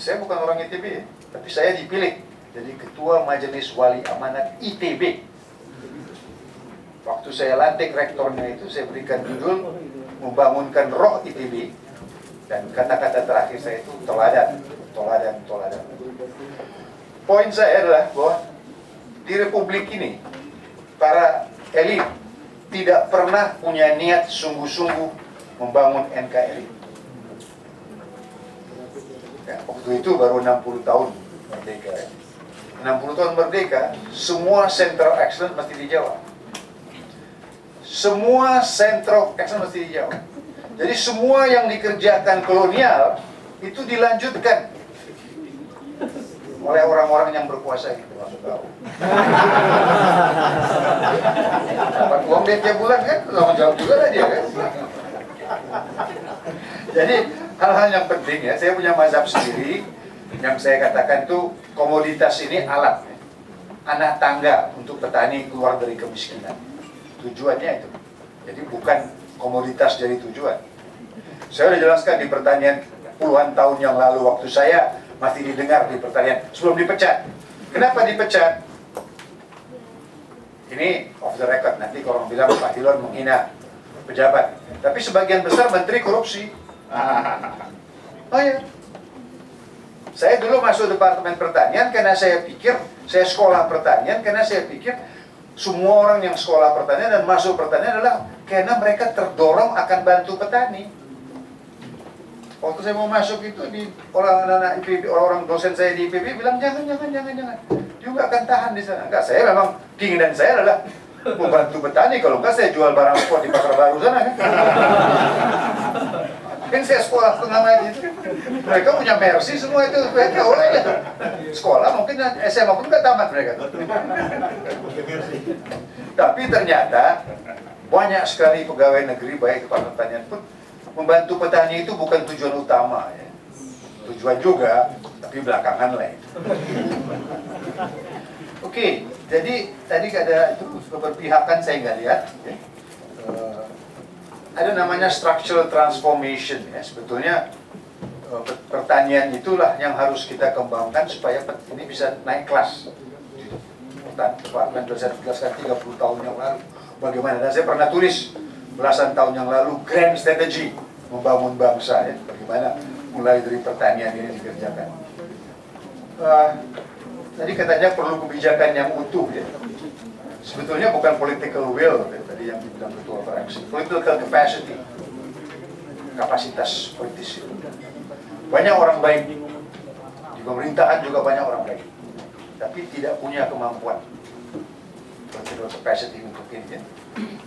saya bukan orang ITB, tapi saya dipilih jadi Ketua Majelis Wali Amanat ITB. Waktu saya lantik rektornya itu, saya berikan judul Membangunkan Roh ITB. Dan kata-kata terakhir saya itu teladan, teladan, teladan. Poin saya adalah bahwa di Republik ini, para elit tidak pernah punya niat sungguh-sungguh membangun NKRI. Ya, waktu itu baru 60 tahun merdeka. 60 tahun merdeka, semua Central Excellence mesti dijawab. Semua Central Excellence mesti dijawab. Jadi semua yang dikerjakan kolonial itu dilanjutkan oleh orang-orang yang berkuasa gitu, maksud tahu. Dapat uang dia tiap bulan kan, tanggung jawab juga lah dia kan. Jadi hal-hal yang penting ya, saya punya mazhab sendiri yang saya katakan itu komoditas ini alat, anak tangga untuk petani keluar dari kemiskinan. Tujuannya itu. Jadi bukan komoditas dari tujuan. Saya sudah jelaskan di pertanian puluhan tahun yang lalu waktu saya masih didengar di pertanian sebelum dipecat. Kenapa dipecat? Ini off the record, nanti kalau orang bilang Pak Hilon menghina pejabat. Tapi sebagian besar menteri korupsi. Oh ya. Saya dulu masuk Departemen Pertanian karena saya pikir, saya sekolah pertanian karena saya pikir semua orang yang sekolah pertanian dan masuk pertanian adalah karena mereka terdorong akan bantu petani. Waktu saya mau masuk itu, di orang-orang IPB, orang dosen saya di IPB bilang jangan. Juga akan tahan di sana. Enggak, saya memang keinginan saya adalah membantu petani. Kalau enggak saya jual barang spot di Pasar Baru sana kan. Kan saya sekolah pengamat itu. Mereka punya Mercy semua itu. Mereka oleh ya. Sekolah mungkin SMA pun nggak tamat mereka. Tapi ternyata banyak sekali pegawai negeri baik Departemen Pertanian pun membantu petani itu bukan tujuan utama ya. Tujuan juga, tapi belakangan lah itu. Oke, jadi tadi ada itu keberpihakan saya nggak lihat ya. Ada namanya structural transformation ya. Sebetulnya pertanian itulah yang harus kita kembangkan supaya ini bisa naik kelas. Departemen saya jelaskan 30 tahun yang lalu bagaimana, dan saya pernah tulis belasan tahun yang lalu grand strategy membangun bangsa ya, bagaimana mulai dari pertanian ini dikerjakan. Tadi katanya perlu kebijakan yang utuh ya. Sebetulnya bukan political will ya, tadi yang dibilang Ketua Fraksi, political capacity, kapasitas politis. Banyak orang baik di pemerintahan, juga banyak orang baik, tapi tidak punya kemampuan political capacity untuk ini ya.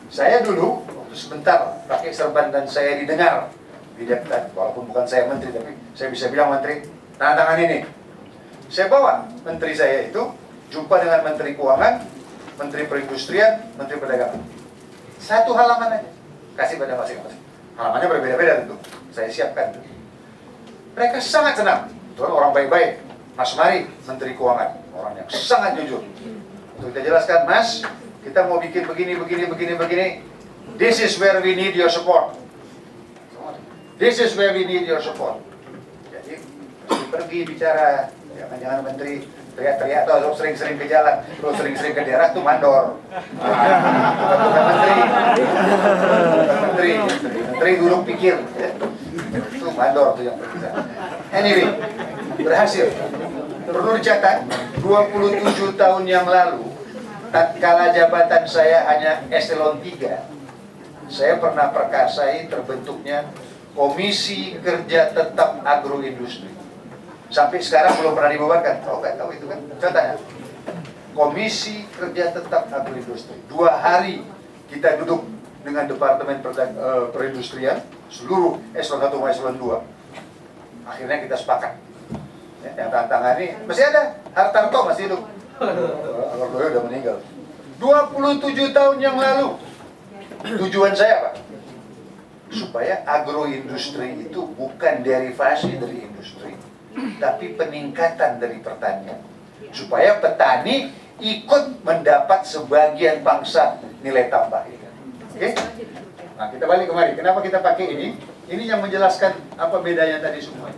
Saya dulu waktu sebentar pakai serban dan saya didengar di Deptan, walaupun bukan saya menteri, tapi saya bisa bilang menteri, tangan ini. Saya bawa menteri saya itu jumpa dengan Menteri Keuangan, Menteri Perindustrian, Menteri Perdagangan. Satu halaman aja, kasih pada masing-masing. Halamannya berbeda-beda tentu, saya siapkan. Mereka sangat senang. Tuhan orang baik-baik. Mas Mari, Menteri Keuangan, orang yang sangat jujur. Untuk kita jelaskan, Mas, kita mau bikin begini. This is where we need your support. This is where we need your support. Jadi, pergi bicara, jangan menteri teriak-teriak atau sering-sering ke jalan, terus sering-sering ke daerah tuh mandor. Menteri duduk pikir, itu mandor tuh yang pergi sana. Anyway, berhasil. Perlu dicatat, 27 tahun yang lalu, tatkala jabatan saya hanya eselon 3, saya pernah perkasai terbentuknya Komisi Kerja Tetap Agroindustri. Sampai sekarang belum pernah dibubarkan. Oh, nggak tahu itu kan? Contohnya, Komisi Kerja Tetap Agroindustri. 2 hari kita duduk dengan Departemen Perindustrian, seluruh eselon 1 sama eselon 2. Akhirnya kita sepakat. Yang tantangan masih ada, Hartarto masih hidup. Hartarto udah meninggal. 27 tahun yang lalu. Tujuan saya Pak, supaya agroindustri itu bukan derivasi dari industri, tapi peningkatan dari pertanian. Supaya petani ikut mendapat sebagian pangsa nilai tambah. Oke? Nah, kita balik kemari. Kenapa kita pakai ini? Ini yang menjelaskan apa bedanya tadi semua.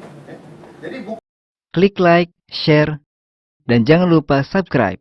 Jadi bukan klik like, share, dan jangan lupa subscribe.